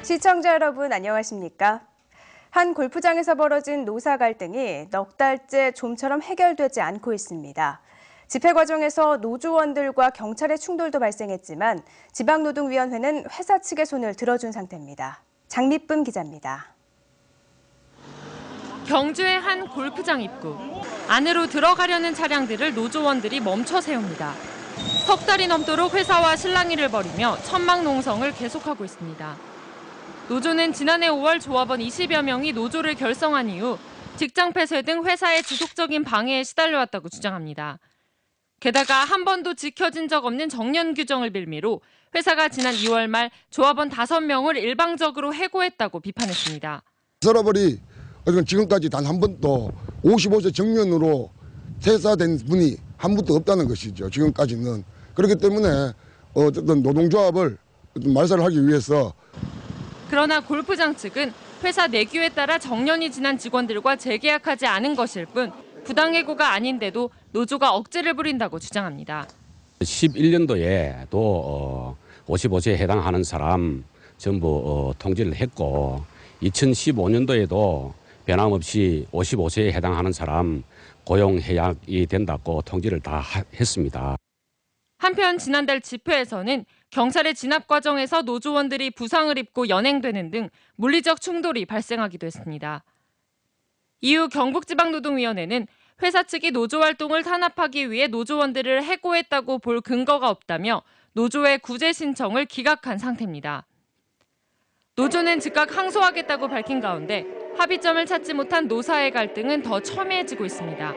시청자 여러분 안녕하십니까? 한 골프장에서 벌어진 노사 갈등이 넉 달째 좀처럼 해결되지 않고 있습니다. 집회 과정에서 노조원들과 경찰의 충돌도 발생했지만 지방노동위원회는 회사 측의 손을 들어준 상태입니다. 장미쁨 기자입니다. 경주의 한 골프장 입구. 안으로 들어가려는 차량들을 노조원들이 멈춰 세웁니다. 석 달이 넘도록 회사와 실랑이를 벌이며 천막농성을 계속하고 있습니다. 노조는 지난해 5월 조합원 20여 명이 노조를 결성한 이후 직장 폐쇄 등 회사의 지속적인 방해에 시달려왔다고 주장합니다. 게다가 한 번도 지켜진 적 없는 정년 규정을 빌미로 회사가 지난 2월 말 조합원 5명을 일방적으로 해고했다고 비판했습니다. 서러버리 지금까지 단 한 번도 55세 정년으로 퇴사된 분이 한 분도 없다는 것이죠. 지금까지는. 그렇기 때문에 어쨌든 노동조합을 말살을 하기 위해서. 그러나 골프장 측은 회사 내규에 따라 정년이 지난 직원들과 재계약하지 않은 것일 뿐 부당해고가 아닌데도 노조가 억지를 부린다고 주장합니다. 11년도에 또 55세에 해당하는 사람 전부 통지를 했고 2015년도에도 변함없이 55세에 해당하는 사람 고용해약이 된다고 통지를 다 했습니다. 한편 지난달 집회에서는 경찰의 진압 과정에서 노조원들이 부상을 입고 연행되는 등 물리적 충돌이 발생하기도 했습니다. 이후 경북지방노동위원회는 회사 측이 노조 활동을 탄압하기 위해 노조원들을 해고했다고 볼 근거가 없다며 노조의 구제 신청을 기각한 상태입니다. 노조는 즉각 항소하겠다고 밝힌 가운데 합의점을 찾지 못한 노사의 갈등은 더 첨예해지고 있습니다.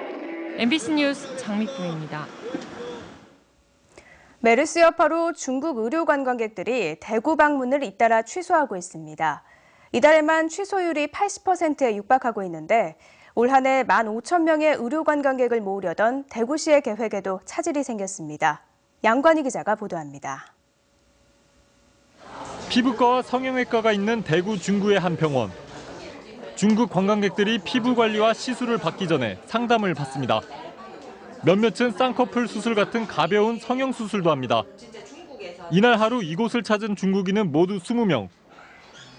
MBC 뉴스 장미쁨입니다. 메르스 여파로 중국 의료 관광객들이 대구 방문을 잇따라 취소하고 있습니다. 이달에만 취소율이 80%에 육박하고 있는데 올 한 해 15,000명의 의료 관광객을 모으려던 대구시의 계획에도 차질이 생겼습니다. 양관희 기자가 보도합니다. 피부과와 성형외과가 있는 대구 중구의 한 병원. 중국 관광객들이 피부 관리와 시술을 받기 전에 상담을 받습니다. 몇몇은 쌍꺼풀 수술 같은 가벼운 성형 수술도 합니다. 이날 하루 이곳을 찾은 중국인은 모두 20명.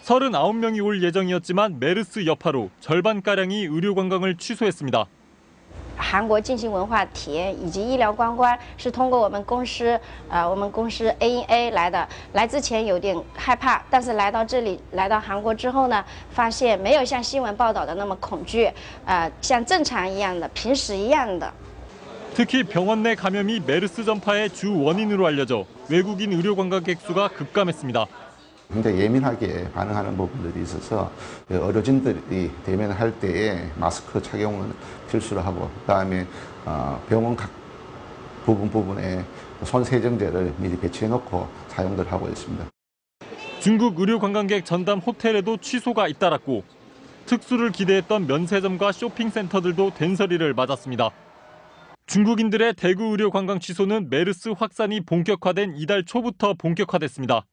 39명이 올 예정이었지만 메르스 여파로 절반가량이 의료 관광을 취소했습니다. 韩国进行文化体验以及医疗观光是通过我们公司ANA 来的。来之前有点害怕，但是来到这里，来到韩国之后呢，发现没有像新闻报道的那么恐惧，像正常一样的，平时一样的。 특히 병원 내 감염이 메르스 전파의 주 원인으로 알려져 외국인 의료 관광객 수가 급감했습니다. 굉장히 예민하게 반응하는 부분들이 있어서 의료진들이 대면할 때에 마스크 착용은 필수로 하고 그다음에 병원 각 부분에 손 세정제를 미리 배치해놓고 사용들 하고 있습니다. 중국 의료 관광객 전담 호텔에도 취소가 잇따랐고 특수를 기대했던 면세점과 쇼핑센터들도 된서리를 맞았습니다. 중국인들의 대구 의료 관광 취소는 메르스 확산이 본격화된 이달 초부터 본격화됐습니다.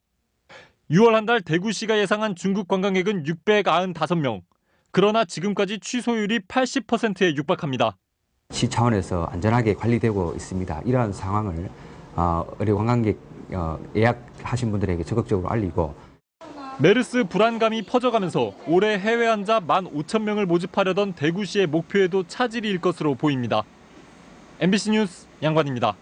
6월 한 달 대구시가 예상한 중국 관광객은 695명. 그러나 지금까지 취소율이 80%에 육박합니다. 시 차원에서 안전하게 관리되고 있습니다. 이러한 상황을 의료 관광객 예약하신 분들에게 적극적으로 알리고. 메르스 불안감이 퍼져가면서 올해 해외 환자 15,000명을 모집하려던 대구시의 목표에도 차질이 일 것으로 보입니다. MBC 뉴스 양관입니다.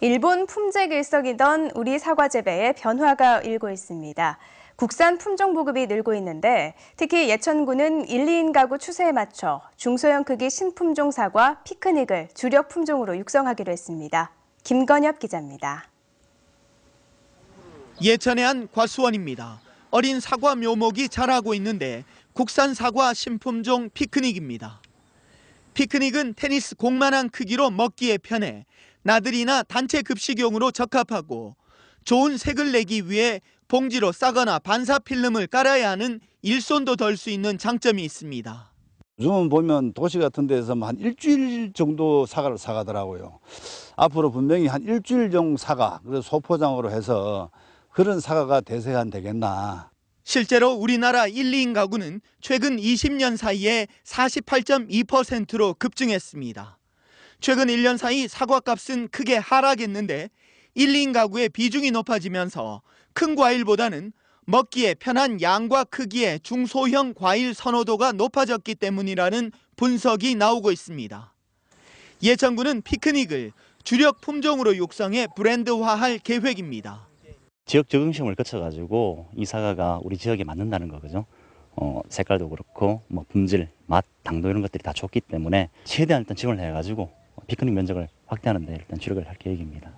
일본 품질 일석이던 우리 사과 재배에 변화가 일고 있습니다. 국산 품종 보급이 늘고 있는데 특히 예천군은 1, 2인 가구 추세에 맞춰 중소형 크기 신품종 사과 피크닉을 주력 품종으로 육성하기로 했습니다. 김건엽 기자입니다. 예천의 한 과수원입니다. 어린 사과 묘목이 자라고 있는데 국산 사과 신품종 피크닉입니다. 피크닉은 테니스 공만한 크기로 먹기에 편해 나들이나 단체 급식용으로 적합하고 좋은 색을 내기 위해 봉지로 싸거나 반사 필름을 깔아야 하는 일손도 덜 수 있는 장점이 있습니다. 요즘은 보면 도시 같은 데서 한 일주일 정도 사과를 사가더라고요. 앞으로 분명히 한 일주일용 사과, 그래서 소포장으로 해서 그런 사과가 대세가 되겠나. 실제로 우리나라 1, 2인 가구는 최근 20년 사이에 48.2%로 급증했습니다. 최근 1년 사이 사과값은 크게 하락했는데 1, 2인 가구의 비중이 높아지면서 큰 과일보다는 먹기에 편한 양과 크기의 중소형 과일 선호도가 높아졌기 때문이라는 분석이 나오고 있습니다. 예천군은 피크닉을 주력 품종으로 육성해 브랜드화할 계획입니다. 지역 적응 시험을 거쳐가지고 이 사과가 우리 지역에 맞는다는 거죠. 색깔도 그렇고 뭐 품질, 맛, 당도 이런 것들이 다 좋기 때문에 최대한 일단 지원을 해가지고 피크닉 면적을 확대하는 데 일단 주력을 할 계획입니다.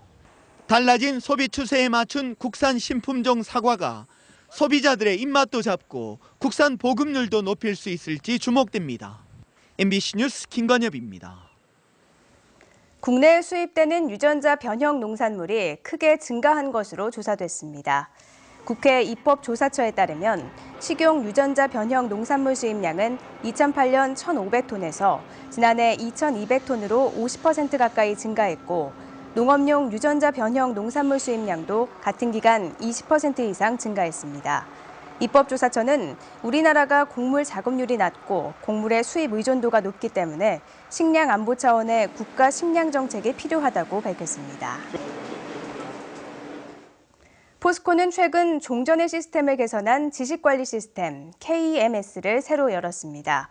달라진 소비 추세에 맞춘 국산 신품종 사과가 소비자들의 입맛도 잡고 국산 보급률도 높일 수 있을지 주목됩니다. MBC 뉴스 김건엽입니다. 국내에 수입되는 유전자 변형 농산물이 크게 증가한 것으로 조사됐습니다. 국회 입법조사처에 따르면 식용 유전자 변형 농산물 수입량은 2008년 1,500톤에서 지난해 2,200톤으로 50% 가까이 증가했고 농업용 유전자 변형 농산물 수입량도 같은 기간 20% 이상 증가했습니다. 입법조사처는 우리나라가 곡물 작업률이 낮고 곡물의 수입 의존도가 높기 때문에 식량 안보 차원의 국가 식량 정책이 필요하다고 밝혔습니다. 포스코는 최근 종전의 시스템을 개선한 지식관리 시스템 KEMS를 새로 열었습니다.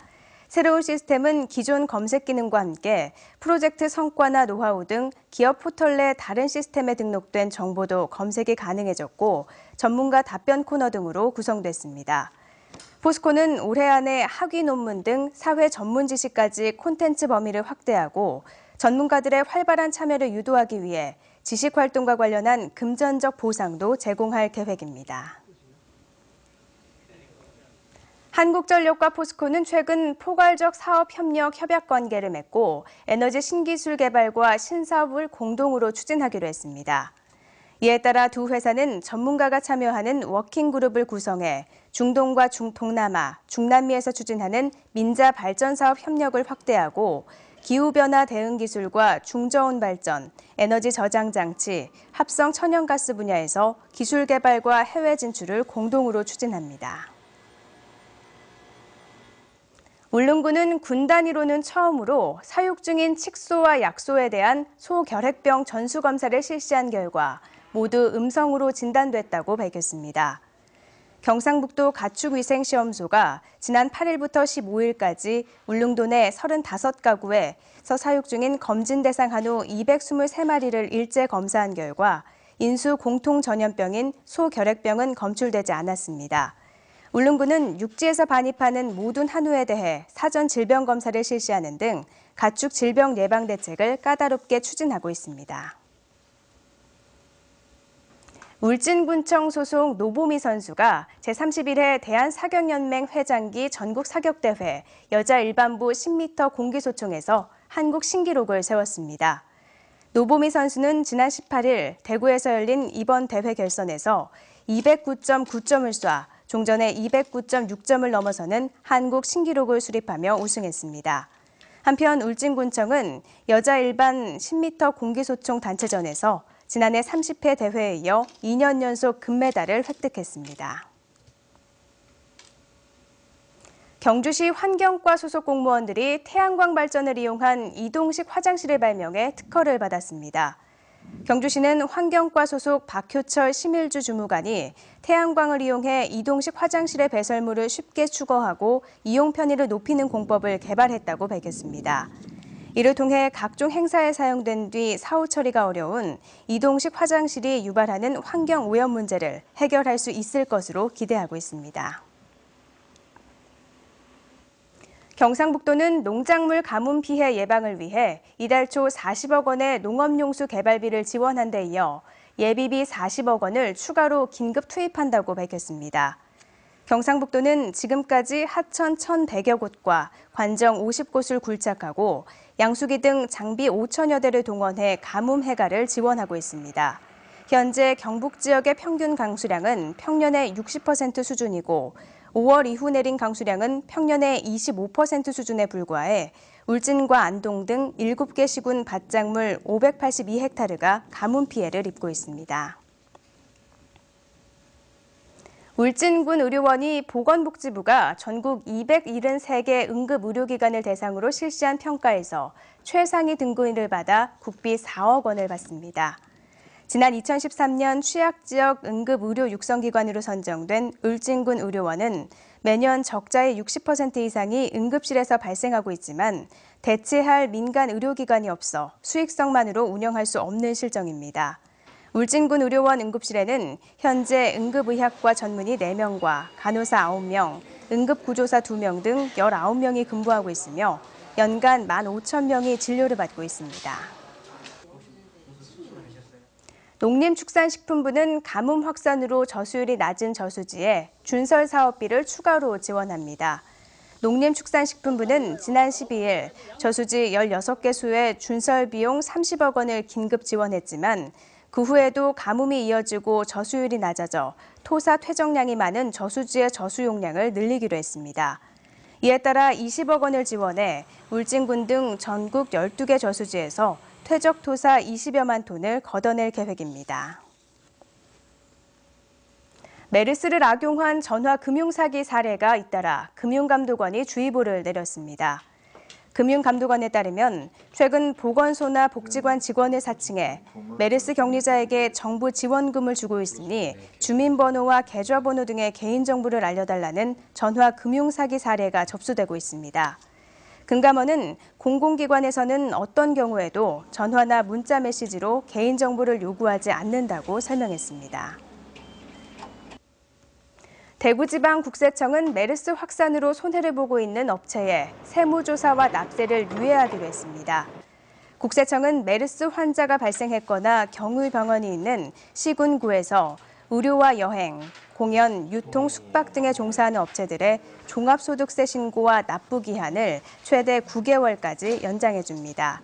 새로운 시스템은 기존 검색 기능과 함께 프로젝트 성과나 노하우 등 기업 포털 내 다른 시스템에 등록된 정보도 검색이 가능해졌고 전문가 답변 코너 등으로 구성됐습니다. 포스코는 올해 안에 학위 논문 등 사회 전문 지식까지 콘텐츠 범위를 확대하고 전문가들의 활발한 참여를 유도하기 위해 지식 활동과 관련한 금전적 보상도 제공할 계획입니다. 한국전력과 포스코는 최근 포괄적 사업협력 협약 관계를 맺고 에너지 신기술 개발과 신사업을 공동으로 추진하기로 했습니다. 이에 따라 두 회사는 전문가가 참여하는 워킹그룹을 구성해 중동과 동남아, 중남미에서 추진하는 민자 발전 사업 협력을 확대하고 기후변화 대응 기술과 중저온 발전, 에너지 저장 장치, 합성 천연가스 분야에서 기술 개발과 해외 진출을 공동으로 추진합니다. 울릉군은 군 단위로는 처음으로 사육 중인 칙소와 약소에 대한 소결핵병 전수검사를 실시한 결과 모두 음성으로 진단됐다고 밝혔습니다. 경상북도 가축위생시험소가 지난 8일부터 15일까지 울릉도 내 35가구에서 사육 중인 검진 대상 한우 223마리를 일제 검사한 결과 인수 공통 전염병인 소결핵병은 검출되지 않았습니다. 울릉군은 육지에서 반입하는 모든 한우에 대해 사전 질병 검사를 실시하는 등 가축 질병 예방 대책을 까다롭게 추진하고 있습니다. 울진군청 소속 노보미 선수가 제31회 대한사격연맹 회장기 전국사격대회 여자 일반부 10m 공기소총에서 한국 신기록을 세웠습니다. 노보미 선수는 지난 18일 대구에서 열린 이번 대회 결선에서 209.9점을 쏴 종전의 209.6점을 넘어서는 한국 신기록을 수립하며 우승했습니다. 한편 울진군청은 여자 일반 10m 공기소총 단체전에서 지난해 30회 대회에 이어 2년 연속 금메달을 획득했습니다. 경주시 환경과 소속 공무원들이 태양광 발전을 이용한 이동식 화장실을 발명해 특허를 받았습니다. 경주시는 환경과 소속 박효철 심일주 주무관이 태양광을 이용해 이동식 화장실의 배설물을 쉽게 추거하고 이용 편의를 높이는 공법을 개발했다고 밝혔습니다. 이를 통해 각종 행사에 사용된 뒤 사후 처리가 어려운 이동식 화장실이 유발하는 환경 오염 문제를 해결할 수 있을 것으로 기대하고 있습니다. 경상북도는 농작물 가뭄 피해 예방을 위해 이달 초 40억 원의 농업용수 개발비를 지원한 데 이어 예비비 40억 원을 추가로 긴급 투입한다고 밝혔습니다. 경상북도는 지금까지 하천 1,100여 곳과 관정 50곳을 굴착하고 양수기 등 장비 5천여 대를 동원해 가뭄 해갈을 지원하고 있습니다. 현재 경북 지역의 평균 강수량은 평년의 60% 수준이고 5월 이후 내린 강수량은 평년의 25% 수준에 불과해 울진과 안동 등 7개 시군 밭작물 582헥타르가 가뭄 피해를 입고 있습니다. 울진군 의료원이 보건복지부가 전국 273개 응급의료기관을 대상으로 실시한 평가에서 최상위 등급을 받아 국비 4억 원을 받습니다. 지난 2013년 취약지역 응급의료 육성기관으로 선정된 울진군 의료원은 매년 적자의 60% 이상이 응급실에서 발생하고 있지만 대체할 민간 의료기관이 없어 수익성만으로 운영할 수 없는 실정입니다. 울진군 의료원 응급실에는 현재 응급의학과 전문의 4명과 간호사 9명, 응급구조사 2명 등 19명이 근무하고 있으며 연간 15,000명이 진료를 받고 있습니다. 농림축산식품부는 가뭄 확산으로 저수율이 낮은 저수지에 준설 사업비를 추가로 지원합니다. 농림축산식품부는 지난 12일 저수지 16개소에 준설 비용 30억 원을 긴급 지원했지만 그 후에도 가뭄이 이어지고 저수율이 낮아져 토사 퇴적량이 많은 저수지의 저수 용량을 늘리기로 했습니다. 이에 따라 20억 원을 지원해 울진군 등 전국 12개 저수지에서 퇴적 토사 20여만 톤을 걷어낼 계획입니다. 메르스를 악용한 전화 금융사기 사례가 잇따라 금융감독원이 주의보를 내렸습니다. 금융감독원에 따르면 최근 보건소나 복지관 직원을 사칭해 메르스 격리자에게 정부 지원금을 주고 있으니 주민번호와 계좌번호 등의 개인정보를 알려달라는 전화 금융사기 사례가 접수되고 있습니다. 금감원은 공공기관에서는 어떤 경우에도 전화나 문자 메시지로 개인정보를 요구하지 않는다고 설명했습니다. 대구지방국세청은 메르스 확산으로 손해를 보고 있는 업체에 세무조사와 납세를 유예하기로 했습니다. 국세청은 메르스 환자가 발생했거나 경유병원이 있는 시군구에서 의료와 여행, 공연, 유통, 숙박 등에 종사하는 업체들의 종합소득세 신고와 납부 기한을 최대 9개월까지 연장해 줍니다.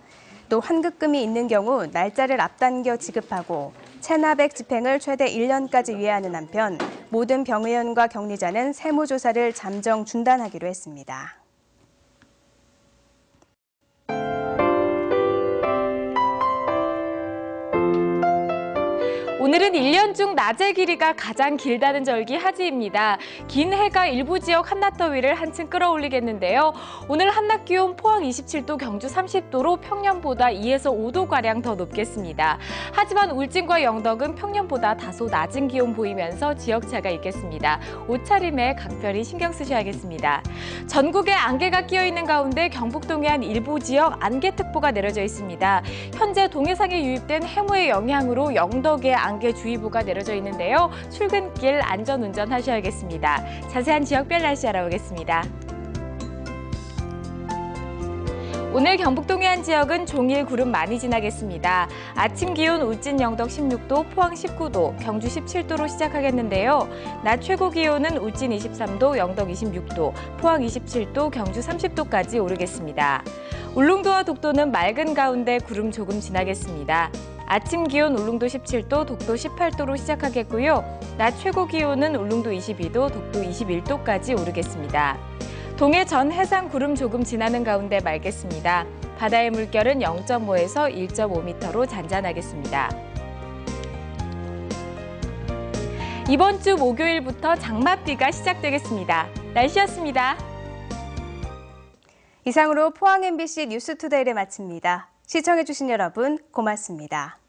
또 환급금이 있는 경우 날짜를 앞당겨 지급하고 체납액 집행을 최대 1년까지 유예하는 한편 모든 병의원과 격리자는 세무조사를 잠정 중단하기로 했습니다. 오늘은 1년 중 낮의 길이가 가장 길다는 절기 하지입니다. 긴 해가 일부 지역 한낮 더위를 한층 끌어올리겠는데요. 오늘 한낮 기온 포항 27도, 경주 30도로 평년보다 2에서 5도가량 더 높겠습니다. 하지만 울진과 영덕은 평년보다 다소 낮은 기온 보이면서 지역차가 있겠습니다. 옷차림에 각별히 신경 쓰셔야겠습니다. 전국에 안개가 끼어있는 가운데 경북 동해안 일부 지역 안개특보가 내려져 있습니다. 현재 동해상에 유입된 해무의 영향으로 영덕에 안개주의보가 내려져 있는데요. 출근길 안전운전 하셔야겠습니다. 자세한 지역별 날씨 알아보겠습니다. 오늘 경북 동해안 지역은 종일 구름 많이 지나겠습니다. 아침 기온 울진 영덕 16도, 포항 19도, 경주 17도로 시작하겠는데요. 낮 최고 기온은 울진 23도, 영덕 26도, 포항 27도, 경주 30도까지 오르겠습니다. 울릉도와 독도는 맑은 가운데 구름 조금 지나겠습니다. 아침 기온 울릉도 17도, 독도 18도로 시작하겠고요. 낮 최고 기온은 울릉도 22도, 독도 21도까지 오르겠습니다. 동해 전 해상 구름 조금 지나는 가운데 맑겠습니다. 바다의 물결은 0.5에서 1.5m로 잔잔하겠습니다. 이번 주 목요일부터 장맛비가 시작되겠습니다. 날씨였습니다. 이상으로 포항 MBC 뉴스투데이를 마칩니다. 시청해주신 여러분 고맙습니다.